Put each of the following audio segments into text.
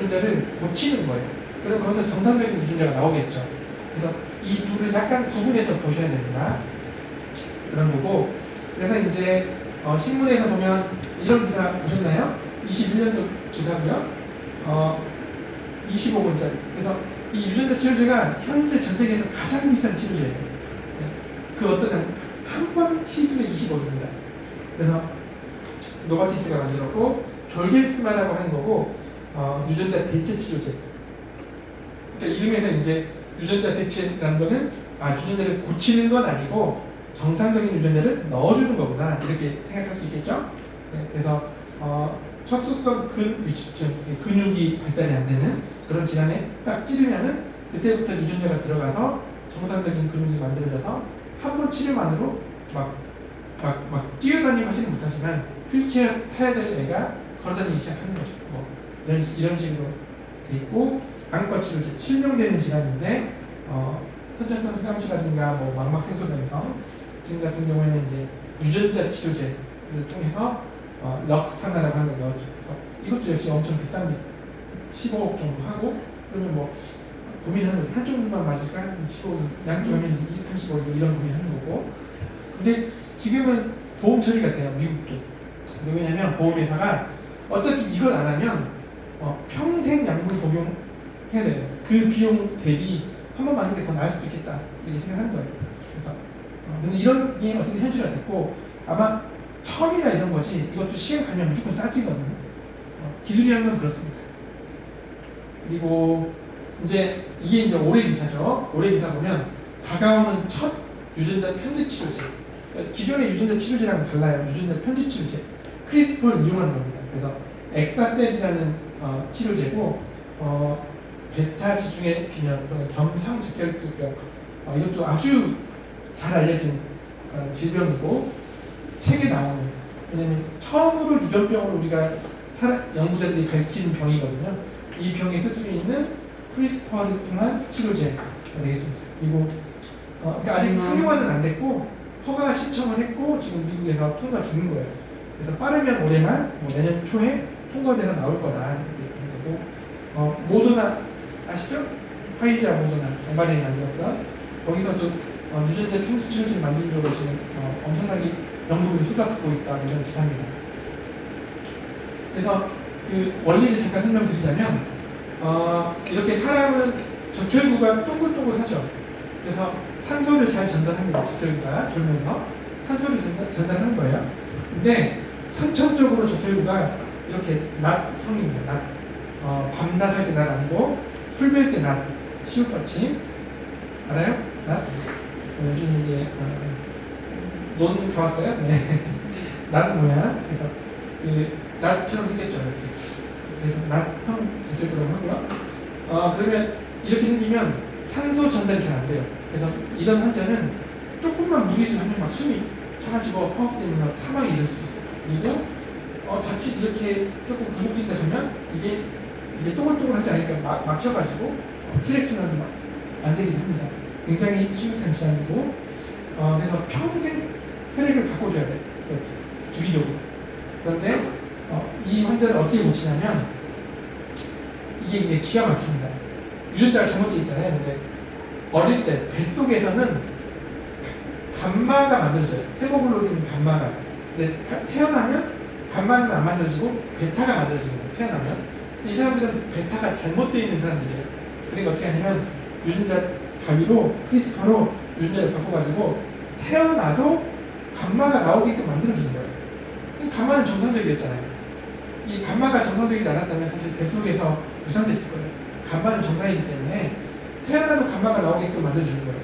유전자를 고치는 거예요. 그럼 거기서 정상적인 유전자가 나오겠죠. 그래서 이 둘을 약간 구분해서 보셔야 됩니다. 그런 거고, 그래서 이제 신문에서 보면 이런 기사 보셨나요? 21년도 기사고요. 25분짜리. 그래서 이 유전자 치료제가 현재 전 세계에서 가장 비싼 치료제예요. 그 어떤 한 번 시술에 25입니다. 그래서 노바티스가 만들었고 졸겐스마라고 하는 거고 유전자 대체 치료제. 그러니까 이름에서 이제 유전자 대체라는 거는 유전자를 고치는 건 아니고 정상적인 유전자를 넣어주는 거구나 이렇게 생각할 수 있겠죠. 네, 그래서 척수성 근위축증, 근육이 발달이 안 되는 그런 질환에 딱 찌르면은 그때부터 유전자가 들어가서 정상적인 근육이 만들어져서 한 번 치료만으로 막 뛰어다니고 하지는 못하지만 휠체어 타야 될 애가 걸어다니기 시작하는 거죠. 뭐 이런 식으로 돼 있고, 안과 치료제 실명되는 질환인데 선천성 흑암시라든가 뭐 망막생소염성 지금 같은 경우에는 이제 유전자 치료제를 통해서 럭스타나라고 하는 걸 넣었죠. 그래서 이것도 역시 엄청 비쌉니다. 15억 정도 하고, 그러면 뭐 고민하는 거죠. 한쪽만 맞을까? 15억, 양쪽 하면 20, 30억 이런 고민하는 거고. 근데 지금은 보험 처리가 돼요. 미국도. 근데 왜냐면 보험회사가 어차피 이걸 안 하면 평생 약물 복용해야 돼요. 그 비용 대비 한 번 맞는 게 더 나을 수도 있겠다 이렇게 생각하는 거예요. 그래서 근데 이런 게 어떻게 현실화 됐고, 아마 처음이라 이런 거지 이것도 시간 가면 무조건 싸지거든요. 기술이라는 건 그렇습니다. 그리고 이제 이게 이제 올해 기사죠. 올해 기사 보면 다가오는 첫 유전자 편집 치료제. 그러니까 기존의 유전자 치료제랑 달라요. 유전자 편집 치료제. 크리스퍼를 이용하는 겁니다. 그래서 엑사셀이라는 치료제고 베타 지중해 균형 또는 겸상적혈구병 이것도 아주 잘 알려진 질병이고 책에 나오는, 왜냐면 처음으로 유전병을 우리가 연구자들이 밝힌 병이거든요. 이 병에 쓸 수 있는 크리스퍼를 통한 치료제가 되겠습니다. 그리고 그러니까 아직 상용화는 안 됐고 허가 신청을 했고 지금 미국에서 통과 중인 거예요. 그래서 빠르면 올해 말, 내년 초에 통과돼서 나올 거다 이렇게 되는 거고, 모더나 아시죠? 화이자 모더나 mRNA 만들었던 거기서도 유전자 편집 치료제를 만들려고 지금 엄청나게 연구를 쏟아붓고 있다 이런 기사입니다. 그래서 그 원리를 잠깐 설명드리자면 이렇게 사람은 적혈구가 동글동글하죠. 그래서 산소를 잘 전달합니다. 적혈구가 돌면서 산소를 전달하는 거예요. 근데 선천적으로 적혈구가 이렇게 낫형입니다. 밤낮 할 때 낫 아니고 풀벨 때 낫, 시옷받침 알아요? 낫? 요즘 이제 논 가봤어요? 네. 낫 모양. 그래서 그 낫처럼 생겼죠. 이렇게. 그래서 낫형 적혈구라고 하고요. 그러면 이렇게 생기면 산소 전달이 잘 안 돼요. 그래서 이런 환자는 조금만 무리를 하면 막 숨이 차가지고 허흡되면서 사망에 이를 수도 있어요. 그리고 자칫 이렇게 조금 굴곡진다 하면 이게 또글또글하지 않으니까 막혀가지고 혈액순환이 안 되기도 합니다. 굉장히 심각한 질환이고 그래서 평생 혈액을 바꿔줘야 돼요. 이렇게 주기적으로. 그런데 이 환자를 어떻게 고치냐면 이게 기가 막힙니다. 유전자가 잘못되어 있잖아요. 근데 어릴 때 뱃속에서는 감마가 만들어져요. 헤모글로빈 감마가. 근데 태어나면 감마는 안 만들어지고 베타가 만들어집니다. 태어나면. 이 사람들은 베타가 잘못되어 있는 사람들이에요. 그러니까 어떻게 하냐면 유전자 가위로 크리스퍼로 유전자를 바꿔가지고 태어나도 감마가 나오게끔 만들어주는 거예요. 감마는 정상적이었잖아요. 이 감마가 정상적이지 않았다면 사실 뱃속에서 유산됐을 거예요. 감마는 정상이기 때문에 태어나도 감마가 나오게끔 만들어주는 거예요.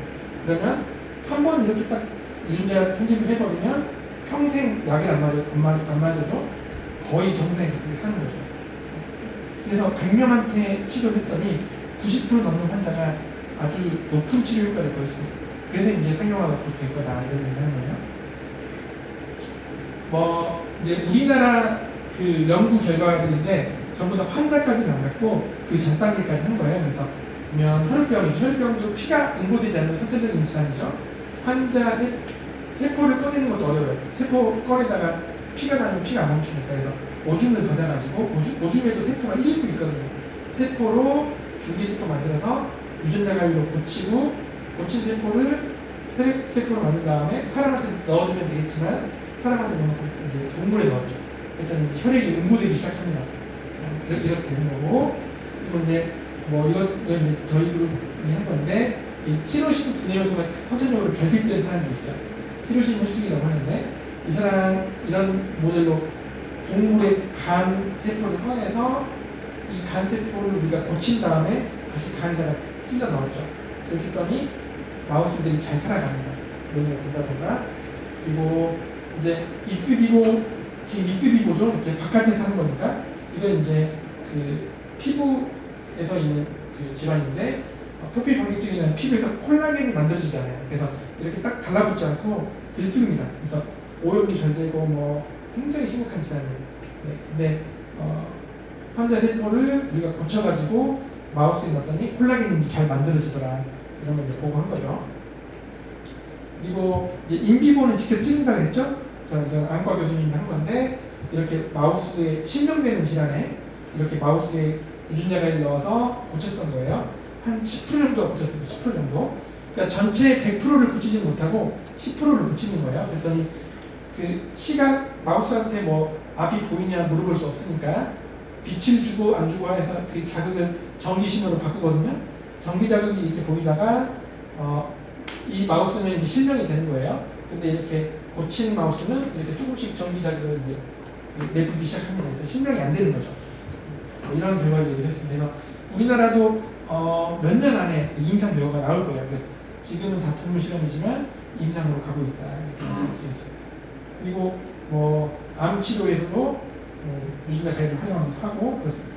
그러면 한 번 이렇게 딱 유전자 편집을 해버리면 평생 약을 안 맞아도 거의 정상이 그렇게 사는 거죠. 그래서 100명한테 시도를 했더니 90% 넘는 환자가 아주 높은 치료 효과를 보였습니다. 그래서 이제 상용화가 곧 될 거다 이런 얘기를 하는 거예요. 이제 우리나라 그 연구 결과들인데 전부 다 환자까지는 안 갔고 그 전 단계까지 한 거예요. 그래서 보면 혈병도 피가 응고되지 않는 선천적인 질환이죠. 환자 세포를 꺼내는 것도 어려워요. 세포 꺼내다가 피가 나면 피가 안 멈추니까. 그래서 오줌을 받아가지고 오줌에도 세포가 1일 있거든요. 세포로 줄기세포 만들어서 유전자 가위로 고치고 고친 세포를 혈액세포로 만든 다음에 사람한테 넣어주면 되겠지만 사람한테 넣어서 이제 동물에 넣었죠. 일단 혈액이 응고되기 시작합니다. 이렇게 되는 거고 그리고 이제 뭐 이건 이제 저희 그룹이 한 건데 이 티로신 분해효소가 선천적으로 결핍된 사람이 있어요. 티로신 혈증이라고 하는데 이 사람 이런 모델로 동물의 간 세포를 꺼내서 이 간 세포를 우리가 고친 다음에 다시 간에다가 찔러 넣었죠. 이렇게 했더니 마우스들이 잘 살아갑니다. 이런 걸 본다던가 그리고 이제 익스비보 지금 익스비보죠. 이렇게 바깥에 사는 거니까 이건 이제 그 피부에서 있는 그 질환인데 표피 방귀증이라는 피부에서 콜라겐이 만들어지잖아요. 그래서 이렇게 딱 달라붙지 않고 들뜨입니다. 그래서 오염이 잘 되고 뭐 굉장히 심각한 질환이에요. 네, 근데 환자 세포를 우리가 고쳐가지고 마우스에 넣었더니 콜라겐이 잘 만들어지더라. 이런 걸 이제 보고 한 거죠. 그리고 이제 인비보는 직접 찌른다 그랬죠? 저는 안과 교수님이 한 건데 이렇게 마우스에 실명되는 질환에 이렇게 마우스에 유전자를 넣어서 고쳤던 거예요. 한 10% 정도 고쳤습니다. 10% 정도. 그러니까 전체 100%를 고치지 못하고 10%를 고치는 거예요. 그랬더니 그 시각 마우스한테 뭐 앞이 보이냐 물어볼 수 없으니까 빛을 주고 안 주고 해서 그 자극을 전기 신호로 바꾸거든요. 전기 자극이 이렇게 보이다가 이 마우스는 이제 실명이 되는 거예요. 근데 이렇게 고친 마우스는 이렇게 조금씩 전기 자극을 이제 내뿜기 시작합니다. 그래서 실명이 안 되는 거죠. 이런 결과를 얘기를 했습니다. 그래서 우리나라도 몇 년 안에 그 임상 결과가 나올 거예요. 그래서 지금은 다 동물 실험이지만 임상으로 가고 있다. 이렇게 얘기했습니다. 그리고 뭐 암 치료에서도 유전자 가위를 활용하고 그렇습니다.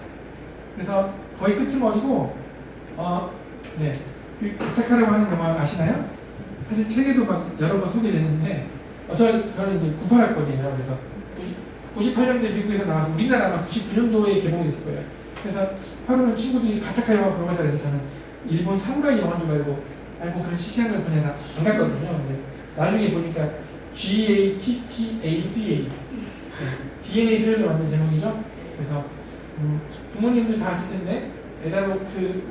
그래서 거의 끄트머리고 네. 부탁하라고 하는 영화 아시나요? 사실 책에도 막 여러 번 소개됐는데 저는 이제 98학번이에요. 그래서 98년도에 미국에서 나와서 우리나라가 99년도에 개봉됐을 거예요. 그래서 하루는 친구들이 가타카 영화 보러 가자 그래서 저는 일본 사무라이 영화인 줄 알고 그런 시시한 걸 보내서 안 갔거든요. 근데 나중에 보니까 GATTACA DNA 소열에 맞는 제목이죠. 그래서 부모님들 다 아실 텐데 에다노크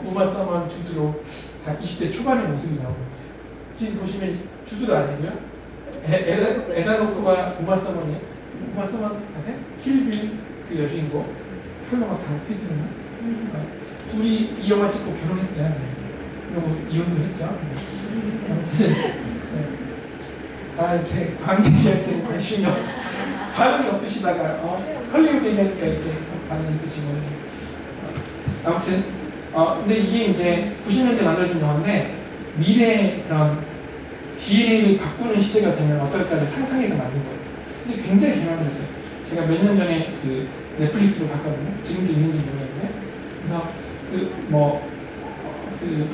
우마사만 주드로 다 20대 초반의 모습이 나오고 지금 보시면 주드로 아니고요. 에다노크와 우마사만 아세요? 킬빌 그 여주인공 컬러가 다 페이지로는 둘이 이 영화 찍고 결혼했어요. 그리고 이혼도 했죠. 아무튼 이렇게 광대시할 때는 관심이 반응이 없으시다가 헐리우드 얘기하니까 이렇게 반응이 있으시고 아무튼 근데 이게 이제 90년대 만들어진 영화인데 미래의 그런 DNA를 바꾸는 시대가 되면 어떨까를 상상해서 만든 거예요. 근데 굉장히 잘 만들었어요. 제가 몇 년 전에 그 넷플릭스로 봤거든요. 지금도 있는지 모르겠는데 그래서 그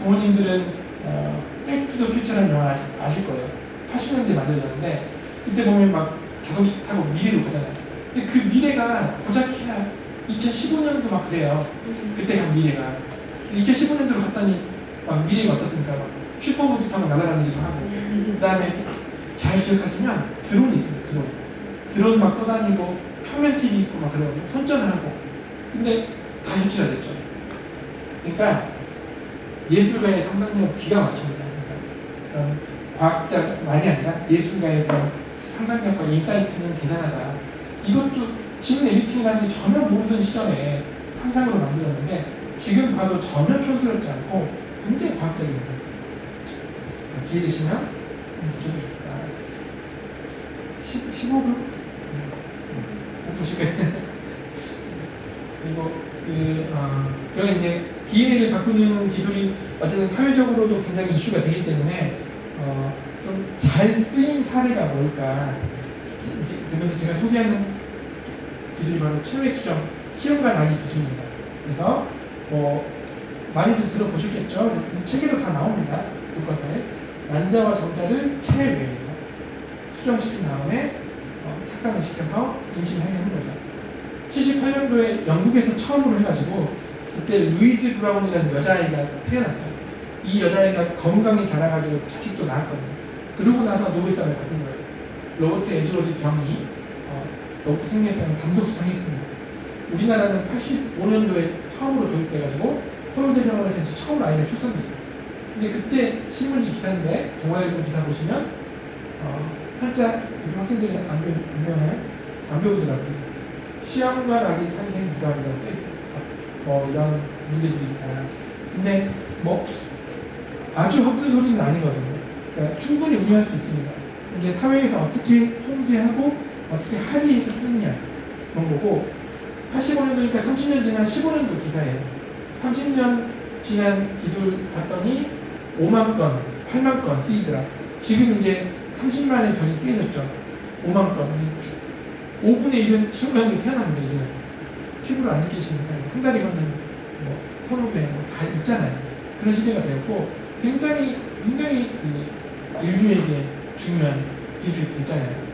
부모님들은 백투더 퓨처라는 영화 아실 거예요. 80년대 만들어졌는데 그때 보면 막 자동차 타고 미래로 가잖아요. 근데 그 미래가 고작 해야 2015년도 막 그래요. 그때 간 미래가 2015년도로 갔더니 막 미래가 어떻습니까? 막 슈퍼보드 타고 날아다니기도 하고 그 다음에 잘 기억하시면 드론이 있습니다. 드론 막 떠다니고 평면 TV 있고 막 그러거든요. 선전하고 근데 다 유치가 됐죠. 그러니까 예술가의 상상력 기가 막힙니다. 그런 과학자만이 아니라 예술가의 그런 상상력과 인사이트는 대단하다. 이것도 지금 에디팅이라는 게 전혀 모르던 시절에 상상으로 만들었는데 지금 봐도 전혀 촌스럽지 않고 굉장히 과학적입니다. 기회 되시면 보셔도 좋겠다. 15분? 꼭 보시고요. 그리고 제가 이제 DNA를 바꾸는 기술이 어쨌든 사회적으로도 굉장히 이슈가 되기 때문에 좀 잘 쓰인 사례가 뭘까? 그러면서 제가 소개하는 기술이 바로 체외 수정, 시험과 나기 기술입니다. 그래서 많이들 들어보셨겠죠? 책에도 다 나옵니다. 교과서에 난자와 정자를 체외에서 수정시킨 다음에 착상을 시켜서 임신을 하는 거죠. 78년도에 영국에서 처음으로 해가지고 그때 루이즈 브라운이라는 여자아이가 태어났어요. 이 여자아이가 건강히 자라가지고 자식도 낳았거든요. 그러고 나서 노벨상을 받은 거예요. 로버트 에즈워즈 경이 로버트 생리상을 단독 수상했습니다. 우리나라는 85년도에 처음으로 도입돼가지고 서울대병원에서 이제 처음으로 아이가 출산됐어요. 근데 그때 신문지 기사인데 동아일보 기사 보시면 한자 요즘 학생들이 안 배우더라고요. 시험관 아기 탄생 부감이라고 써있어요. 이런 문제들이 있다. 근데 뭐 아주 헛된 소리는 아니거든요. 그러니까 충분히 우려할 수 있습니다. 이게 사회에서 어떻게 통제하고 어떻게 합의해서 쓰느냐 그런 거고 85년도니까 30년 지난 15년도 기사예요. 30년 지난 기술 봤더니 5만 건, 8만 건 쓰이더라. 지금 이제 30만의 벽이 깨졌죠. 5만 건. 5분의 1은 시험관으로 태어납니다. 이제 피부를 안 느끼시니까 한 달이 걷는 뭐 선후배 다 있잖아요. 그런 시대가 되었고 굉장히 그 인류에게 중요한 기술이 됐잖아요.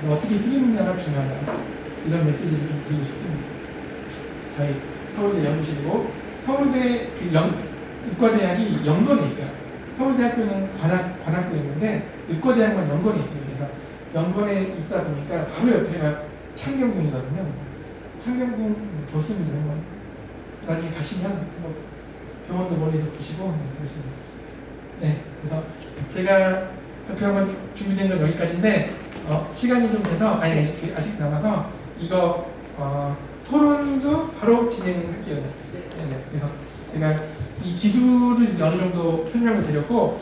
어떻게 쓰느냐가 중요하다. 이런 메시지를 좀 드리고 싶습니다. 저희 서울대 연구실이고 서울대 그 의과대학이 연건에 있어요. 서울대학교는 관악구에 있는데 의과대학만 연건에 있습니다. 그래서 연건에 있다 보니까 바로 옆에가 창경궁이거든요. 창경궁 좋습니다. 한번 나중에 가시면 뭐 병원도 멀리서 보시고 그러십니다. 네, 그래서 제가 발표한 건 준비된 건 여기까지인데 시간이 좀 돼서 아직 남아서 이거 토론도 바로 진행할게요. 네, 그래서 제가 이 기술을 이제 어느 정도 설명을 드렸고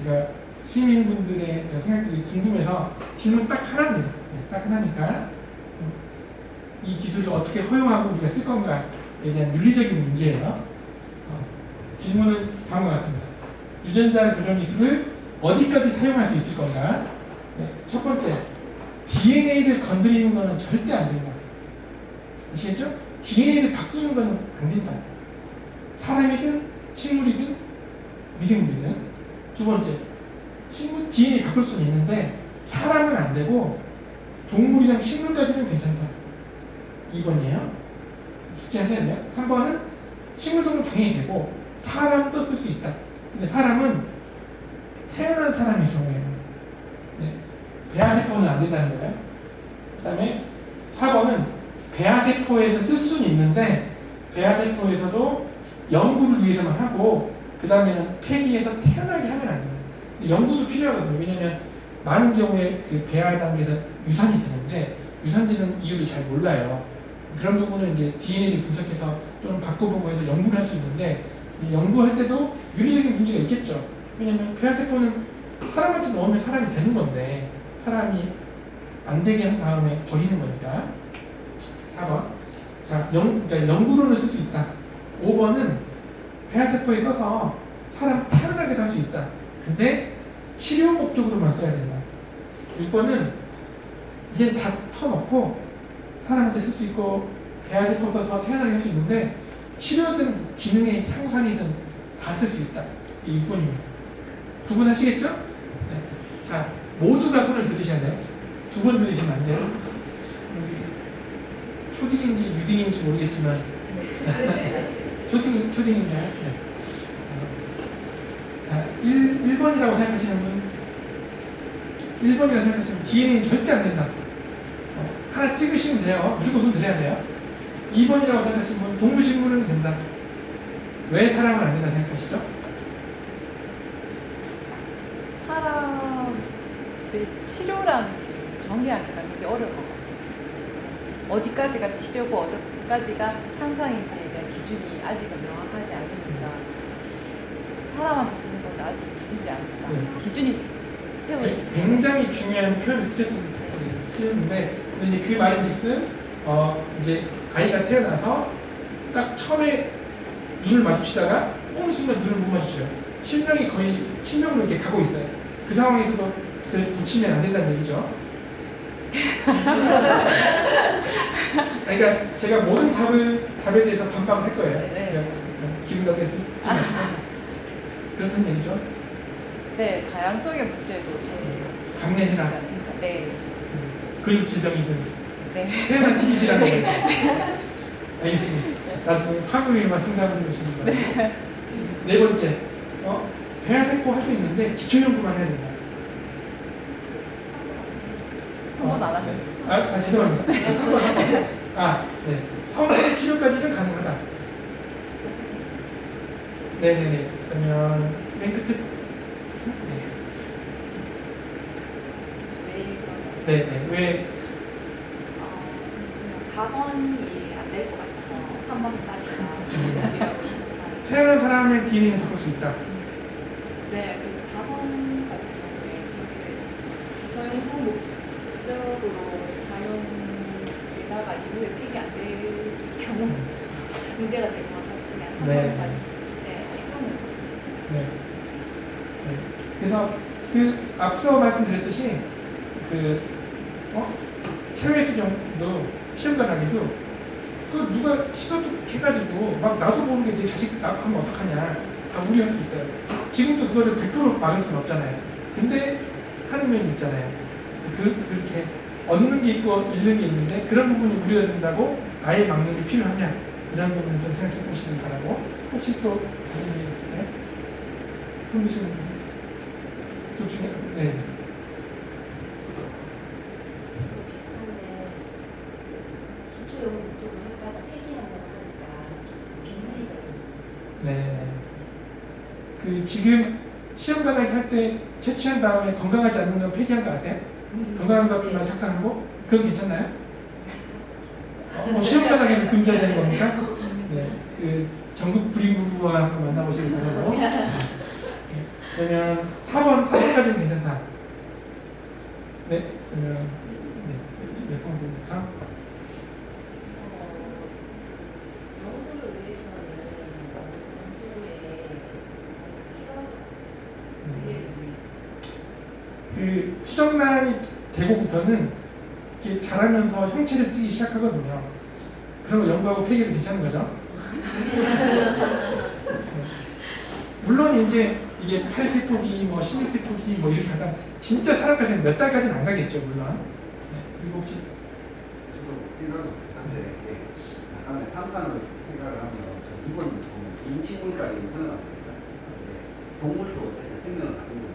제가 시민분들의 생각들이 궁금해서 질문 딱 하나입니다. 딱 하나니까 이 기술을 어떻게 허용하고 우리가 쓸 건가에 대한 윤리적인 문제예요. 질문은 다음과 같습니다. 유전자 교정 기술을 어디까지 사용할 수 있을 건가? 첫 번째, DNA를 건드리는 것은 절대 안 된다. 아시겠죠? DNA를 바꾸는 건 안 된다. 사람이든 식물이든 미생물이든. 두 번째, 식물 DNA 바꿀 수는 있는데 사람은 안 되고 동물이랑 식물까지는 괜찮다. 2번이에요. 숙제하셔야 돼요. 3번은 식물, 동물 당연히 되고 사람도 쓸 수 있다. 근데 사람은 태어난 사람의 경우에는 배아세포는 안 된다는 거예요. 그 다음에 4번은 배아세포에서 쓸 수는 있는데 배아세포에서도 연구를 위해서만 하고 그 다음에는 폐기해서 태어나게 하면 안 됩니다. 연구도 필요하거든요. 왜냐하면 많은 경우에 그 배아 단계에서 유산이 되는데 유산되는 이유를 잘 몰라요. 그런 부분을 이제 DNA를 분석해서 좀 바꿔보고 해서 연구를 할 수 있는데 연구할 때도 윤리적인 문제가 있겠죠. 왜냐하면 배아세포는 사람한테 넣으면 사람이 되는 건데 사람이 안 되게 한 다음에 버리는 거니까. 4번. 자, 그러니까 연구로는 쓸 수 있다. 5번은 배아세포에 써서 사람 태어나게도 할 수 있다. 근데 치료 목적으로만 써야 된다. 6번은 이제 다 터놓고 사람한테 쓸 수 있고 배아세포 써서 태어나게 할 수 있는데 치료든 기능의 향상이든 다 쓸 수 있다. 이 6번입니다. 구분하시겠죠? 네. 자, 모두가 손을 들으셔야 돼요. 두 번 들으시면 안 돼요. 초딩인지 유딩인지 모르겠지만 초딩인가요? 네. 자, 1번이라고 생각하시는 분 1번이라고 생각하시는 분 DNA는 절대 안 된다. 하나 찍으시면 돼요. 무조건 손 들어야 돼요. 2번이라고 생각하시는 분 동물식물은 된다. 왜 사람은 안 된다 생각하시죠? 사람의 치료라는 게 정의하기가 되게 어려워. 어디까지가 치료고 어디까지가 향상인지에 대한 기준이 아직은 명확하지 않으니까 사람한테 쓰는 건 아직 되지 않다. 네. 기준이 세워지기 굉장히 중요한 표현을 쓰셨는데 근데 이제 그 말인즉슨 이제 아이가 태어나서 딱 처음에 눈을 마주치다가 어느 순간 눈을 못 마주쳐요. 실명이 거의 실명으로 이렇게 가고 있어요. 그 상황에서도 그걸 고치면 안 된다는 얘기죠. 그러니까 제가 모든 답에 대해서 반박을 할 거예요. 네. 기분 나쁘게 듣지 마시고 그렇다는 얘기죠. 네, 다양성의 문제도 제일 감내해라. 네. 근육 질병이든 네. 태어난 TB 질환이 있든 알겠습니다. 나중에 화요일만 상담을 해주시는 거예요. 네 번째, 배아세포 할 수 있는데 기초 연구만 해야 된다. 한 번 안 하셨어요. 죄송합니다. 3번. 네. 성체 치료까지는 가능하다. 네네네. 그러면 맨 끝에. 왜 그러면? 네네. 왜? 그냥 4번이 안 될 것 같아서 3번까지가 태어난 사람의 DNA는 바꿀 수 있다. 네, 그리고 4번 같은 경우에 기초연구 목적으로 사용되다가 이후에 폐기 안 될 경우 문제가 될 것 같아서 그냥 3번까지 네, 10번은 네. 네. 그래서 그 앞서 말씀드렸듯이 체외 수정도 시험관하기도 누가 시도 좀 해가지고 막 나도 모르게 내 자식 하면 어떡하냐 다 우려할 수 있어요. 지금도 그거를 100% 막을 수는 없잖아요. 근데 하는 면이 있잖아요. 그렇게 얻는 게 있고 잃는 게 있는데 그런 부분이 우려가 된다고 아예 막는 게 필요하냐 이런 부분 좀 생각해 보시기 바라고. 혹시 또 무슨 얘기 있으세요? 손 드시는 분? 둘 중에? 네. 비슷한데 기초용 목적으로 했다가 폐기한다고 하니까 좀 빈말이잖아요. 네. 지금 시험 관하기 할 때 채취한 다음에 건강하지 않는 건 폐기한 거 아세요? 건강한 것들만 착상하고 그건 괜찮나요? 시험 관하기는 금지해야 되는 겁니까? 네. 전국 불임 부부와 한번 만나보시기 바라고. 네. 그러면 4번까지는 괜찮다. 네. 그러면 여성분부터. 연구를 위해서는 수정란이 되고부터는 이렇게 자라면서 형체를 띠기 시작하거든요. 그러면 연구하고 폐기도 괜찮은 거죠. 물론 이제 이게 8세포기, 16세포기 이렇게 하다 진짜 사람까지는 몇 달까지는 안 가겠죠, 물론. 그리고 혹시 저도 생각은 비슷한데 약간의 상상을 생각을 하면 저 이번 동물까지 흘러가고 있잖아요. 동물도 어쨌든 생명을 가지고 있는